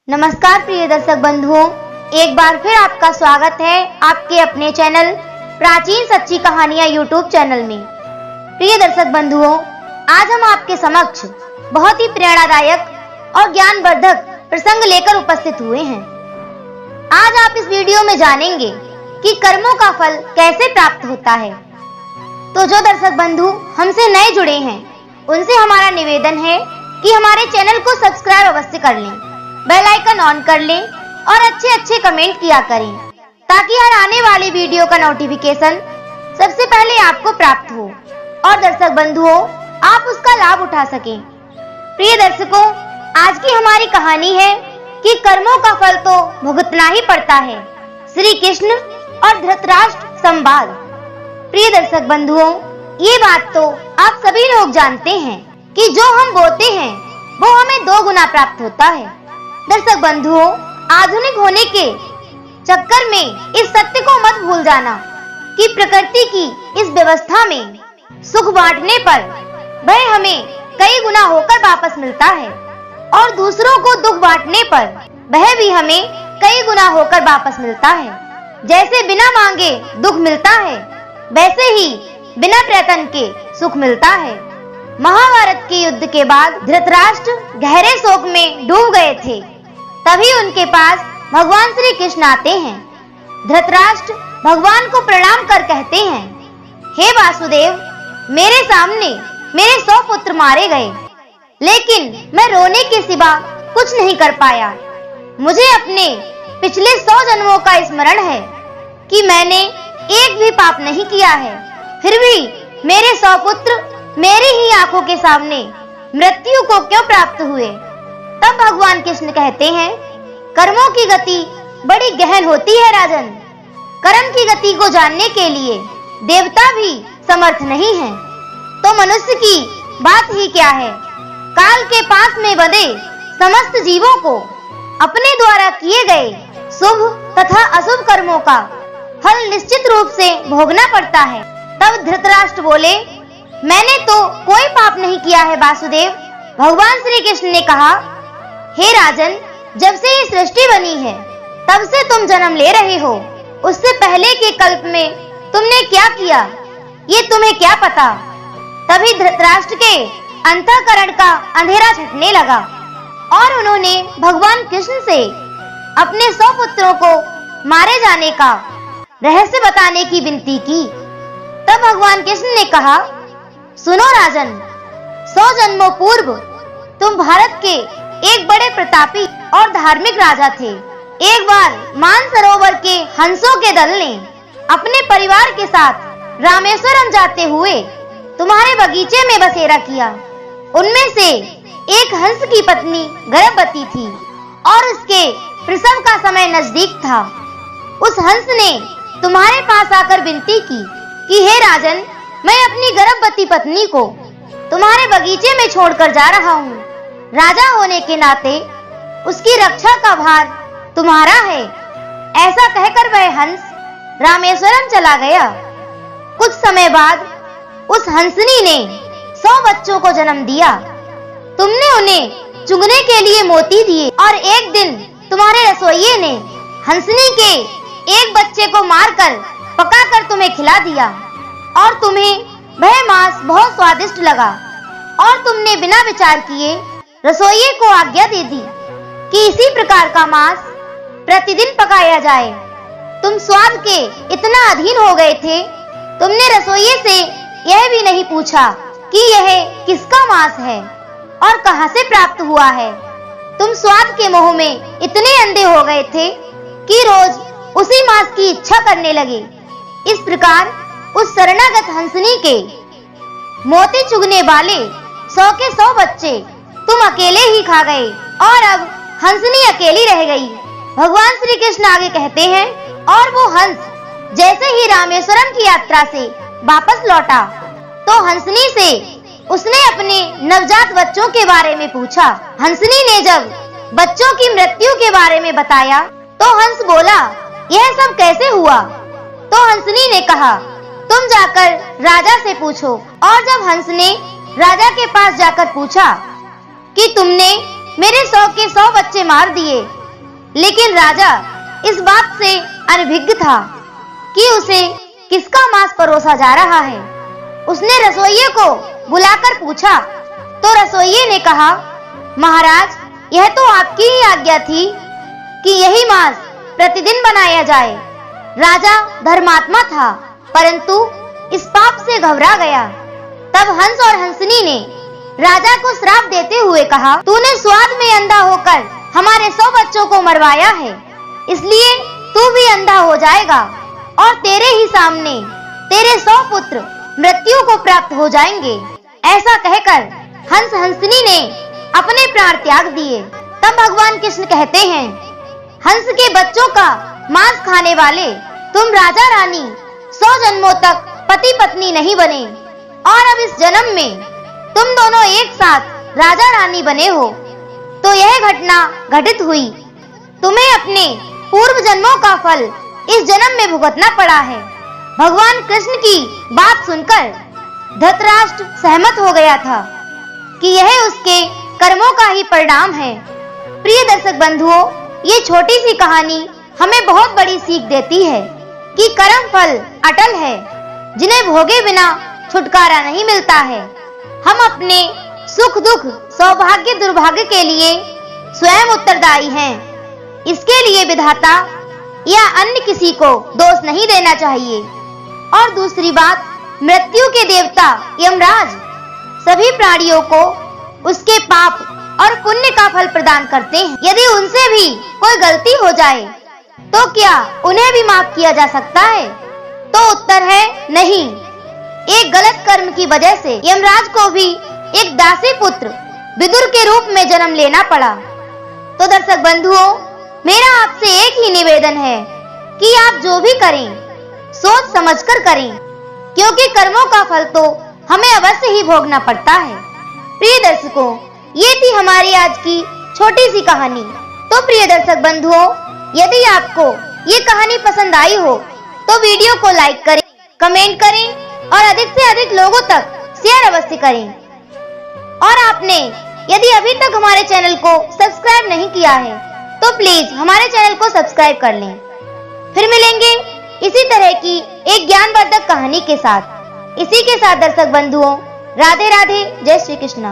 नमस्कार प्रिय दर्शक बंधुओं, एक बार फिर आपका स्वागत है आपके अपने चैनल प्राचीन सच्ची कहानियां यूट्यूब चैनल में। प्रिय दर्शक बंधुओं, आज हम आपके समक्ष बहुत ही प्रेरणादायक और ज्ञानवर्धक प्रसंग लेकर उपस्थित हुए हैं। आज आप इस वीडियो में जानेंगे कि कर्मों का फल कैसे प्राप्त होता है। तो जो दर्शक बंधु हमसे नए जुड़े हैं, उनसे हमारा निवेदन है कि हमारे चैनल को सब्सक्राइब अवश्य कर लें, बेल आइकन ऑन कर लें और अच्छे कमेंट किया करें, ताकि हर आने वाले वीडियो का नोटिफिकेशन सबसे पहले आपको प्राप्त हो और दर्शक बंधुओं आप उसका लाभ उठा सकें। प्रिय दर्शकों, आज की हमारी कहानी है कि कर्मों का फल तो भुगतना ही पड़ता है। श्री कृष्ण और धृतराष्ट्र संवाद। प्रिय दर्शक बंधुओं, ये बात तो आप सभी लोग जानते हैं कि जो हम बोते हैं वो हमें 2 गुना प्राप्त होता है। दर्शक बंधुओं, आधुनिक होने के चक्कर में इस सत्य को मत भूल जाना कि प्रकृति की इस व्यवस्था में सुख बांटने पर वह हमें कई गुना होकर वापस मिलता है और दूसरों को दुख बांटने पर वह भी हमें कई गुना होकर वापस मिलता है। जैसे बिना मांगे दुख मिलता है, वैसे ही बिना प्रयत्न के सुख मिलता है। महाभारत के युद्ध के बाद धृतराष्ट्र गहरे शोक में डूब गए थे। तभी उनके पास भगवान श्री कृष्ण आते हैं। धृतराष्ट्र भगवान को प्रणाम कर कहते हैं, हे वासुदेव, मेरे सामने मेरे 100 पुत्र मारे गए, लेकिन मैं रोने के सिवा कुछ नहीं कर पाया। मुझे अपने पिछले 100 जन्मों का स्मरण है कि मैंने एक भी पाप नहीं किया है, फिर भी मेरे 100 पुत्र मेरी ही आंखों के सामने मृत्यु को क्यों प्राप्त हुए। तब भगवान कृष्ण कहते हैं, कर्मों की गति बड़ी गहन होती है राजन। कर्म की गति को जानने के लिए देवता भी समर्थ नहीं है, तो मनुष्य की बात ही क्या है। काल के पास में बंधे समस्त जीवों को अपने द्वारा किए गए शुभ तथा अशुभ कर्मों का फल निश्चित रूप से भोगना पड़ता है। तब धृतराष्ट्र बोले, मैंने तो कोई पाप नहीं किया है वासुदेव। भगवान श्री कृष्ण ने कहा, हे राजन, जब से ये सृष्टि बनी है तब से तुम जन्म ले रहे हो। उससे पहले के कल्प में तुमने क्या किया, ये तुम्हें क्या पता। तभी धृतराष्ट्र के अंतःकरण का अंधेरा छटने लगा और उन्होंने भगवान कृष्ण से अपने 100 पुत्रों को मारे जाने का रहस्य बताने की विनती की। तब भगवान कृष्ण ने कहा, सुनो राजन, 100 जन्मों पूर्व तुम भारत के एक बड़े प्रतापी और धार्मिक राजा थे। एक बार मानसरोवर के हंसों के दल ने अपने परिवार के साथ रामेश्वरम जाते हुए तुम्हारे बगीचे में बसेरा किया। उनमें से एक हंस की पत्नी गर्भवती थी और उसके प्रसव का समय नजदीक था। उस हंस ने तुम्हारे पास आकर विनती की कि हे राजन, मैं अपनी गर्भवती पत्नी को तुम्हारे बगीचे में छोड़कर जा रहा हूँ। राजा होने के नाते उसकी रक्षा का भार तुम्हारा है। ऐसा कहकर वह हंस रामेश्वरम चला गया। कुछ समय बाद उस हंसनी ने 100 बच्चों को जन्म दिया। तुमने उन्हें चुगने के लिए मोती दिए और एक दिन तुम्हारे रसोइये ने हंसनी के एक बच्चे को मारकर पकाकर तुम्हें खिला दिया और तुम्हें वह मांस बहुत स्वादिष्ट लगा और तुमने बिना विचार किए रसोइये को आज्ञा दे दी कि इसी प्रकार का मांस प्रतिदिन पकाया जाए। तुम स्वाद के इतना अधीन हो गए थे, तुमने रसोइये से यह भी नहीं पूछा कि यह किसका मांस है और कहां से प्राप्त हुआ है। तुम स्वाद के मोह में इतने अंधे हो गए थे कि रोज उसी मांस की इच्छा करने लगे। इस प्रकार उस शरणागत हंसनी के मोती चुगने वाले 100 के 100 बच्चे तुम अकेले ही खा गए और अब हंसनी अकेली रह गई। भगवान श्री कृष्ण आगे कहते हैं, और वो हंस जैसे ही रामेश्वरम की यात्रा से वापस लौटा तो हंसनी से उसने अपने नवजात बच्चों के बारे में पूछा। हंसनी ने जब बच्चों की मृत्यु के बारे में बताया तो हंस बोला, यह सब कैसे हुआ। तो हंसनी ने कहा, तुम जाकर राजा से पूछो। और जब हंस ने राजा के पास जाकर पूछा कि तुमने मेरे 100 के 100 बच्चे मार दिए। लेकिन राजा इस बात से अनभिज्ञ था कि उसे किसका मांस परोसा जा रहा है। उसने रसोइये को बुलाकर पूछा तो रसोइये ने कहा, महाराज, यह तो आपकी ही आज्ञा थी कि यही मांस प्रतिदिन बनाया जाए। राजा धर्मात्मा था, परंतु इस पाप से घबरा गया। तब हंस और हंसनी ने राजा को श्राप देते हुए कहा, तूने स्वाद में अंधा होकर हमारे 100 बच्चों को मरवाया है, इसलिए तू भी अंधा हो जाएगा और तेरे ही सामने तेरे 100 पुत्र मृत्यु को प्राप्त हो जाएंगे। ऐसा कहकर हंस हंसनी ने अपने प्राण त्याग दिए। तब भगवान कृष्ण कहते हैं, हंस के बच्चों का मांस खाने वाले तुम राजा रानी 100 जन्मों तक पति पत्नी नहीं बने और अब इस जन्म में तुम दोनों एक साथ राजा रानी बने हो, तो यह घटना घटित हुई। तुम्हें अपने पूर्व जन्मों का फल इस जन्म में भुगतना पड़ा है। भगवान कृष्ण की बात सुनकर धृतराष्ट्र सहमत हो गया था कि यह उसके कर्मों का ही परिणाम है। प्रिय दर्शक बंधुओं, ये छोटी सी कहानी हमें बहुत बड़ी सीख देती है कि कर्म फल अटल है, जिन्हें भोगे बिना छुटकारा नहीं मिलता है। हम अपने सुख दुख सौभाग्य दुर्भाग्य के लिए स्वयं उत्तरदायी हैं। इसके लिए विधाता या अन्य किसी को दोष नहीं देना चाहिए। और दूसरी बात, मृत्यु के देवता यमराज सभी प्राणियों को उसके पाप और पुण्य का फल प्रदान करते हैं। यदि उनसे भी कोई गलती हो जाए तो क्या उन्हें भी माफ किया जा सकता है? तो उत्तर है नहीं। एक गलत कर्म की वजह से यमराज को भी एक दासी पुत्र विदुर के रूप में जन्म लेना पड़ा। तो दर्शक बंधुओं, मेरा आपसे एक ही निवेदन है कि आप जो भी करें सोच समझकर करें, क्योंकि कर्मों का फल तो हमें अवश्य ही भोगना पड़ता है। प्रिय दर्शकों, ये थी हमारी आज की छोटी सी कहानी। तो प्रिय दर्शक बंधुओं, यदि आपको ये कहानी पसंद आई हो तो वीडियो को लाइक करें, कमेंट करें और अधिक से अधिक लोगों तक शेयर अवश्य करें। और आपने यदि अभी तक हमारे चैनल को सब्सक्राइब नहीं किया है तो प्लीज हमारे चैनल को सब्सक्राइब कर लें। फिर मिलेंगे इसी तरह की एक ज्ञानवर्धक कहानी के साथ। इसी के साथ दर्शक बंधुओं, राधे राधे, जय श्री कृष्णा।